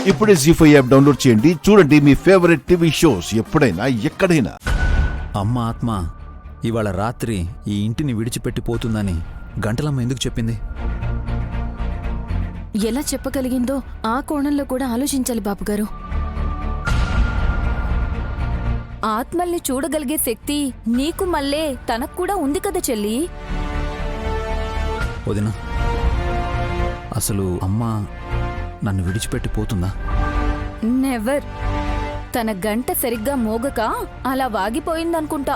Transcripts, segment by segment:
ఇప్పుడే జీ5 app download చేయండి. చూడండి మీ ఫేవరెట్ టీవీ షోస్ ఎప్పుడైనా ఎక్కడైనా. అమ్మ ఆత్మ ఇవాళ రాత్రి ఈ ఇంటిని విడిచిపెట్టిపోతుందని గంటలమ్మ ఎందుకు చెప్పింది? ఎలా చెప్పగలిగిందో ఆ కోణంలో కూడా ఆలోచించాలి బాబుగారు. ఆత్మల్ని చూడగలిగే శక్తి నీకు మళ్ళే తనకు కూడా ఉంది కదా చెల్లి. వదినా, అసలు అమ్మ నన్ను విడిచిపెట్టిపోతుందా? నెవర్. తన గంట సరిగ్గా మోగక అలా వాగిపోయిందనుకుంటా.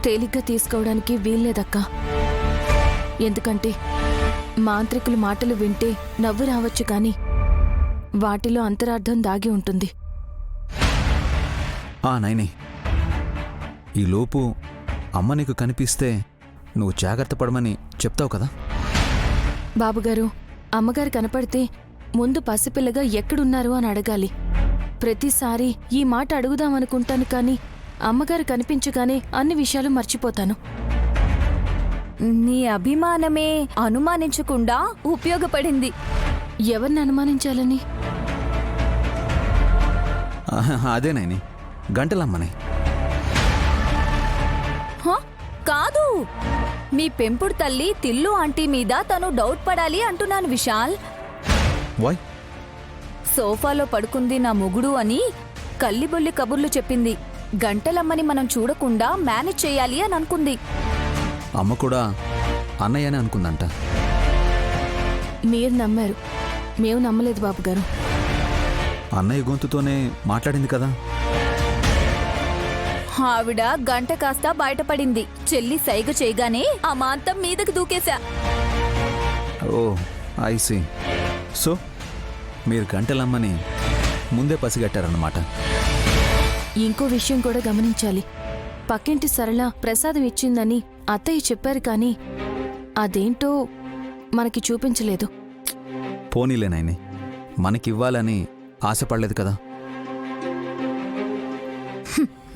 తేలిగ్గా తీసుకోవడానికి వీల్లేదక్కా. ఎందుకంటే మాంత్రికుల మాటలు వింటే నవ్వు రావచ్చు కానీ వాటిలో అంతరార్థం దాగి ఉంటుంది. నైని, ఈలోపు అమ్మ నీకు కనిపిస్తే నువ్వు జాగ్రత్త పడమని చెప్తావు కదా? బాబుగారు, అమ్మగారు కనపడితే ముందు పసిపిల్లగా ఎక్కడున్నారు అని అడగాలి. ప్రతిసారి ఈ మాట అడుగుదామనుకుంటాను కానీ అమ్మగారు కనిపించగానే అన్ని విషయాలు మర్చిపోతాను. నీ అభిమానమే అనుమానించకుండా ఉపయోగపడింది. ఎవరిని అనుమానించాలని? అదే నైని, గంటలమ్మనే. కాదు, మీ పెంపుడు తల్లి తిల్లు ఆంటీ మీద తను డౌట్ పడాలి అంటున్నాను విశాల్. వై? సోఫాలో పడుకుంది నా మొగుడు అని కల్లిబొల్లి కబుర్లు చెప్పింది. గంటలమ్మని మనం చూడకుండా మేనేజ్ చేయాలి అని అనుకుంది. అమ్మ కూడా అన్నయ్యనే అనుకుందంట. మీరు నమ్మారు, మేము నమ్మలేదు బాబుగారు. అన్నయ్య గొంతుతోనే మాట్లాడింది కదా. ఆవిడ గంట కాస్త బయటపడింది. చెల్లి సైగ చేయగానే ఆ మాంతం మీదకి దూకేశా. ఓ ఐ సీ. సో మీరు గంటలమ్మని ముందే పసిగట్టారన్నమాట. ఇంకో విషయం కూడా గమనించాలి. పక్కింటి సరళ ప్రసాదం ఇచ్చిందని అత్తయ్య చెప్పారు కానీ అదేంటో మనకి చూపించలేదు. పోనీలేనాయని, మనకివ్వాలని ఆశపడలేదు కదా.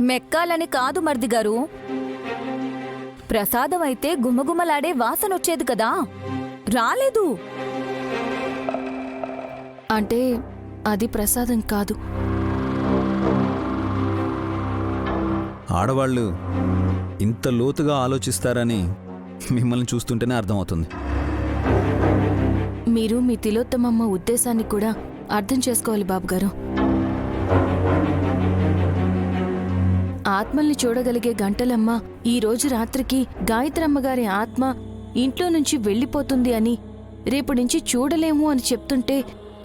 మెక్కాలని కాదు మర్దిగారు. ప్రసాదం అయితే గుమగుమలాడే వాసనొచ్చేది కదా, రాలేదు. అంటే అది ప్రసాదం కాదు. ఆడవాళ్ళు ఇంత లోతుగా ఆలోచిస్తారని మిమ్మల్ని చూస్తుంటేనే అర్థమవుతుంది. మీరు మీ తిలోత్తమమ్మ ఉద్దేశాన్ని కూడా అర్థం చేసుకోవాలి బాబుగారు. ఆత్మల్ని చూడగలిగే గంటలమ్మ ఈ రోజు రాత్రికి గాయత్రమ్మగారి ఆత్మ ఇంట్లో నుంచి వెళ్ళిపోతుంది అని, రేపు నుంచి చూడలేము అని చెప్తుంటే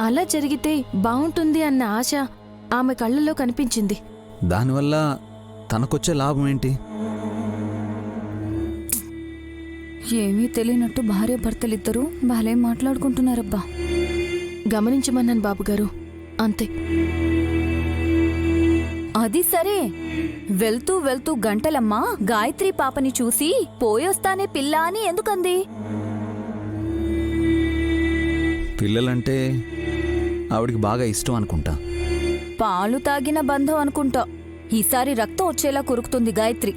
అలా జరిగితే బావుంటుంది అన్న ఆశ ఆమె కళ్ళలో కనిపించింది. దానివల్ల తనకొచ్చే లాభం ఏంటి? ఏమీ తెలియనట్టు భార్యాభర్తలిద్దరూ భలే మాట్లాడుకుంటున్నారబ్బా. గమనించమన్నాను బాబుగారు, అంతే. అది సరే, వెళ్తూ వెళ్తూ గంటలమ్మ గాయత్రి పాపని చూసి పోయొస్తానే పిల్ల అని ఎందుకంది? పిల్లలంటే ఆవిడికి బాగా ఇష్టం అనుకుంటా. పాలు తాగిన బంధం అనుకుంటా. ఈసారి రక్తం వచ్చేలా కొరుకుతుంది గాయత్రి.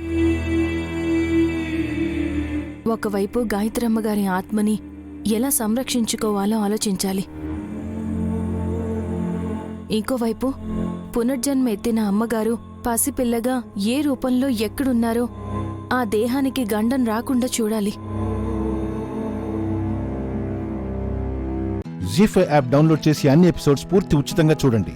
ఒకవైపు గాయత్రమ్మగారి ఆత్మని ఎలా సంరక్షించుకోవాలో ఆలోచించాలి. ఇంకోవైపు పునర్జన్మ ఎత్తిన అమ్మగారు పసిపిల్లగా ఏ రూపంలో ఎక్కడున్నారో ఆ దేహానికి గండం రాకుండా చూడాలి. జీ5 యాప్ డౌన్లోడ్ చేసి అన్ని ఎపిసోడ్స్ పూర్తి ఉచితంగా చూడండి.